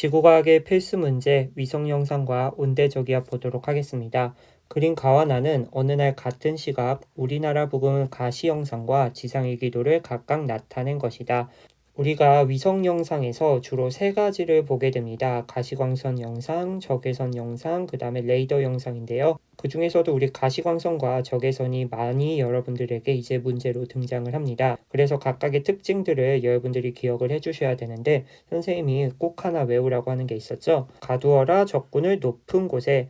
지구과학의 필수 문제, 위성 영상과 온대저기압 보도록 하겠습니다. 그림 가와 나는 어느 날 같은 시각 우리나라 부근 가시 영상과 지상일기도를 각각 나타낸 것이다. 우리가 위성 영상에서 주로 세 가지를 보게 됩니다. 가시광선 영상, 적외선 영상, 그 다음에 레이더 영상인데요. 그 중에서도 우리 가시광선과 적외선이 많이 여러분들에게 이제 문제로 등장을 합니다. 그래서 각각의 특징들을 여러분들이 기억을 해주셔야 되는데 선생님이 꼭 하나 외우라고 하는 게 있었죠. 가두어라 적군을 높은 곳에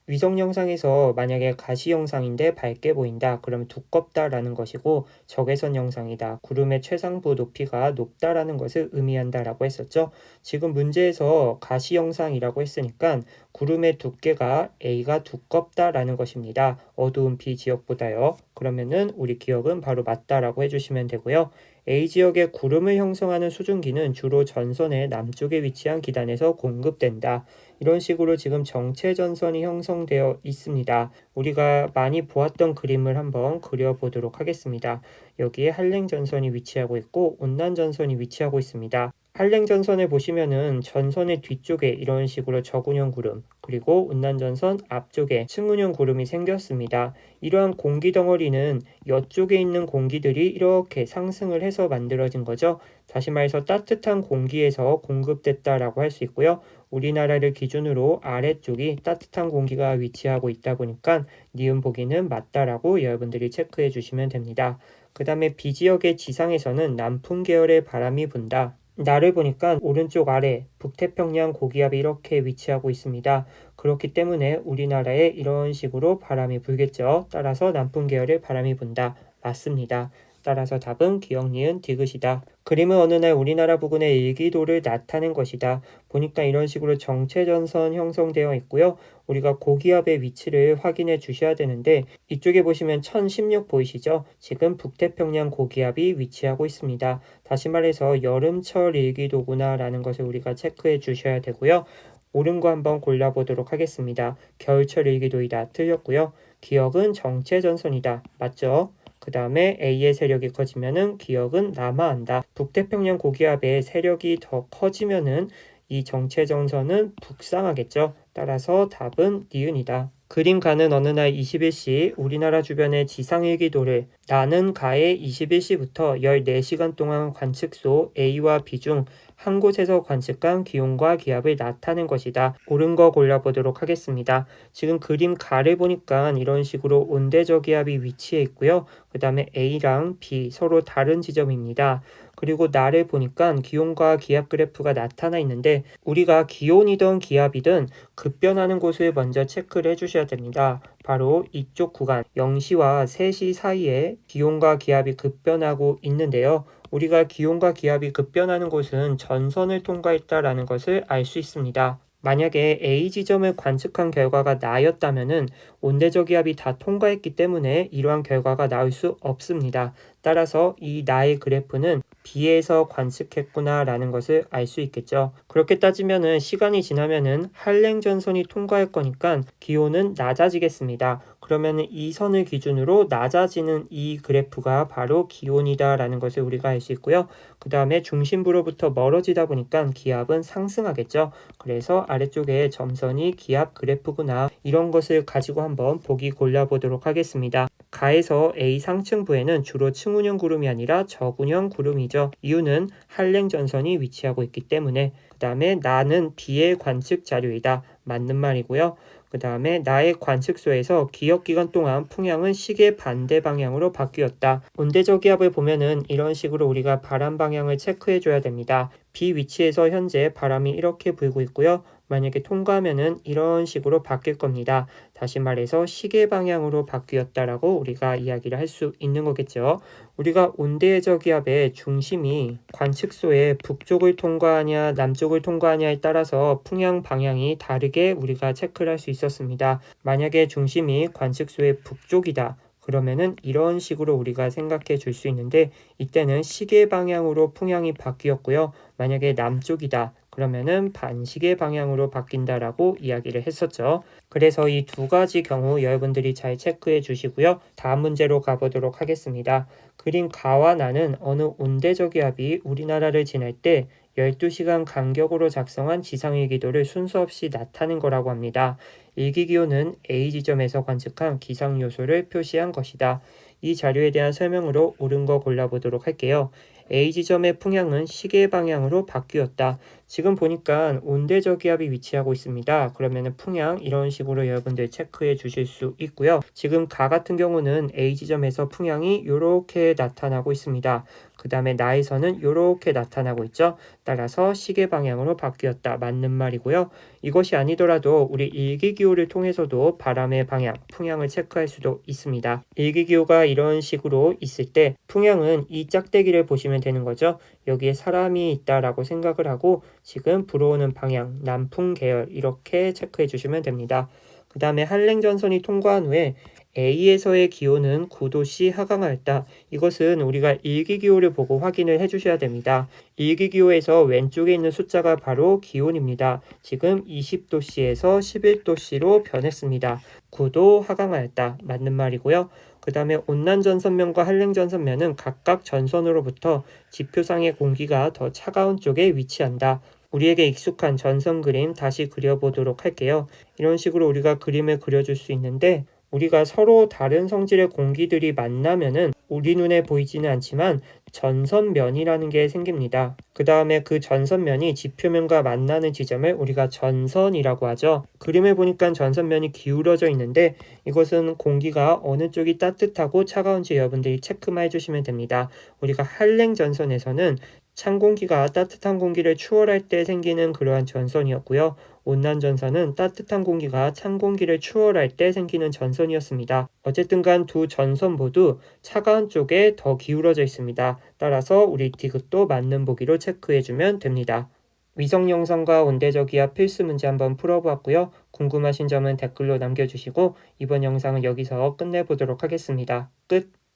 위성 영상에서 만약에 가시 영상인데 밝게 보인다. 그러면 두껍다라는 것이고 적외선 영상이다. 구름의 최상부 높이가 높다라는 것을 의미한다라고 했었죠. 지금 문제에서 가시 영상이라고 했으니까 구름의 두께가 A가 두껍다라는 것입니다. 어두운 B 지역보다요. 그러면은 우리 기억은 바로 맞다라고 해주시면 되고요. A 지역의 구름을 형성하는 수증기는 주로 전선의 남쪽에 위치한 기단에서 공급된다. 이런 식으로 지금 정체 전선이 형성되어 있습니다. 우리가 많이 보았던 그림을 한번 그려보도록 하겠습니다. 여기에 한랭 전선이 위치하고 있고 온난 전선이 위치하고 있습니다. 한랭 전선을 보시면은 전선의 뒤쪽에 이런 식으로 저군형 구름, 그리고 온난 전선 앞쪽에 층운형 구름이 생겼습니다. 이러한 공기 덩어리는 이쪽에 있는 공기들이 이렇게 상승을 해서 만들어진 거죠. 다시 말해서 따뜻한 공기에서 공급됐다라고 할 수 있고요. 우리나라를 기준으로 아래쪽이 따뜻한 공기가 위치하고 있다 보니까 니은 보기는 맞다라고 여러분들이 체크해 주시면 됩니다. 그 다음에 B지역의 지상에서는 남풍 계열의 바람이 분다. 나를 보니까 오른쪽 아래 북태평양 고기압이 이렇게 위치하고 있습니다. 그렇기 때문에 우리나라에 이런 식으로 바람이 불겠죠. 따라서 남풍 계열의 바람이 분다. 맞습니다. 따라서 답은 기억, 니은, 디귿이다. 그림은 어느 날 우리나라 부근의 일기도를 나타낸 것이다. 보니까 이런 식으로 정체전선 형성되어 있고요. 우리가 고기압의 위치를 확인해 주셔야 되는데 이쪽에 보시면 1016 보이시죠? 지금 북태평양 고기압이 위치하고 있습니다. 다시 말해서 여름철 일기도구나 라는 것을 우리가 체크해 주셔야 되고요. 옳은 거 한번 골라보도록 하겠습니다. 겨울철 일기도이다. 틀렸고요. 기억은 정체전선이다. 맞죠? 그 다음에 A의 세력이 커지면은 기억은 남하한다. 북태평양 고기압의 세력이 더 커지면은 이 정체전선은 북상하겠죠. 따라서 답은 니은이다. 그림 가는 어느 날 21시 우리나라 주변의 지상일기도를 나는 가의 21시부터 14시간 동안 관측소 A와 B 중 한 곳에서 관측한 기온과 기압을 나타낸 것이다. 옳은 거 골라보도록 하겠습니다. 지금 그림 가를 보니까 이런 식으로 온대저기압이 위치해 있고요. 그 다음에 A랑 B 서로 다른 지점입니다. 그리고 나를 보니까 기온과 기압 그래프가 나타나 있는데 우리가 기온이든 기압이든 급변하는 곳을 먼저 체크를 해주셔야 됩니다. 바로 이쪽 구간 0시와 3시 사이에 기온과 기압이 급변하고 있는데요. 우리가 기온과 기압이 급변하는 곳은 전선을 통과했다라는 것을 알 수 있습니다. 만약에 A 지점을 관측한 결과가 나였다면은 온대저기압이 다 통과했기 때문에 이러한 결과가 나올 수 없습니다. 따라서 이 나의 그래프는 B에서 관측했구나 라는 것을 알 수 있겠죠. 그렇게 따지면은 시간이 지나면은 한랭 전선이 통과할 거니까 기온은 낮아지겠습니다. 그러면 이 선을 기준으로 낮아지는 이 그래프가 바로 기온이다 라는 것을 우리가 알 수 있고요. 그 다음에 중심부로부터 멀어지다 보니까 기압은 상승하겠죠. 그래서 아래쪽에 점선이 기압 그래프구나 이런 것을 가지고 한번 보기 골라보도록 하겠습니다. 가에서 A 상층부에는 주로 층운형 구름이 아니라 저군형 구름이죠. 이유는 한랭 전선이 위치하고 있기 때문에. 그 다음에 나는 B의 관측 자료이다. 맞는 말이고요. 그 다음에 나의 관측소에서 기억기간 동안 풍향은 시계 반대 방향으로 바뀌었다. 온대저기압을 보면은 이런 식으로 우리가 바람 방향을 체크해 줘야 됩니다. B 위치에서 현재 바람이 이렇게 불고 있고요. 만약에 통과하면은 이런 식으로 바뀔 겁니다. 다시 말해서 시계 방향으로 바뀌었다라고 우리가 이야기를 할 수 있는 거겠죠. 우리가 온대저기압의 중심이 관측소의 북쪽을 통과하냐 남쪽을 통과하냐에 따라서 풍향 방향이 다르게 우리가 체크를 할 수 있었습니다. 만약에 중심이 관측소의 북쪽이다. 그러면은 이런 식으로 우리가 생각해 줄 수 있는데 이때는 시계 방향으로 풍향이 바뀌었고요. 만약에 남쪽이다. 그러면은 반시계 방향으로 바뀐다라고 이야기를 했었죠. 그래서 이 두 가지 경우 여러분들이 잘 체크해 주시고요. 다음 문제로 가보도록 하겠습니다. 그림 가와 나는 어느 온대저기압이 우리나라를 지날 때 12시간 간격으로 작성한 지상일기도를 순서 없이 나타낸 거라고 합니다. 일기기호는 A 지점에서 관측한 기상 요소를 표시한 것이다. 이 자료에 대한 설명으로 옳은 거 골라보도록 할게요. A 지점의 풍향은 시계 방향으로 바뀌었다. 지금 보니까 온대저기압이 위치하고 있습니다. 그러면 풍향 이런 식으로 여러분들 체크해 주실 수 있고요. 지금 가 같은 경우는 A 지점에서 풍향이 이렇게 나타나고 있습니다. 그 다음에 나에서는 이렇게 나타나고 있죠. 따라서 시계 방향으로 바뀌었다. 맞는 말이고요. 이것이 아니더라도 우리 일기기호를 통해서도 바람의 방향, 풍향을 체크할 수도 있습니다. 일기기호가 이런 식으로 있을 때 풍향은 이 짝대기를 보시면 되는 거죠. 여기에 사람이 있다라고 생각을 하고 지금 불어오는 방향, 남풍 계열 이렇게 체크해 주시면 됩니다. 그 다음에 한랭전선이 통과한 후에 A에서의 기호는 9도씨 하강하였다. 이것은 우리가 일기기호를 보고 확인을 해주셔야 됩니다. 일기기호에서 왼쪽에 있는 숫자가 바로 기온입니다. 지금 20도씨에서 11도씨로 변했습니다. 9도 하강하였다. 맞는 말이고요. 그 다음에 온난전선면과 한랭전선면은 각각 전선으로부터 지표상의 공기가 더 차가운 쪽에 위치한다. 우리에게 익숙한 전선 그림 다시 그려보도록 할게요. 이런 식으로 우리가 그림을 그려줄 수 있는데 우리가 서로 다른 성질의 공기들이 만나면은 우리 눈에 보이지는 않지만 전선면이라는 게 생깁니다. 그 다음에 그 전선면이 지표면과 만나는 지점을 우리가 전선이라고 하죠. 그림을 보니까 전선면이 기울어져 있는데 이것은 공기가 어느 쪽이 따뜻하고 차가운지 여러분들이 체크만 해주시면 됩니다. 우리가 한랭전선에서는 찬 공기가 따뜻한 공기를 추월할 때 생기는 그러한 전선이었고요. 온난전선은 따뜻한 공기가 찬 공기를 추월할 때 생기는 전선이었습니다. 어쨌든 간 두 전선 모두 차가운 쪽에 더 기울어져 있습니다. 따라서 우리 디귿도 맞는 보기로 체크해주면 됩니다. 위성 영상과 온대저기압 필수 문제 한번 풀어보았고요. 궁금하신 점은 댓글로 남겨주시고 이번 영상은 여기서 끝내보도록 하겠습니다. 끝!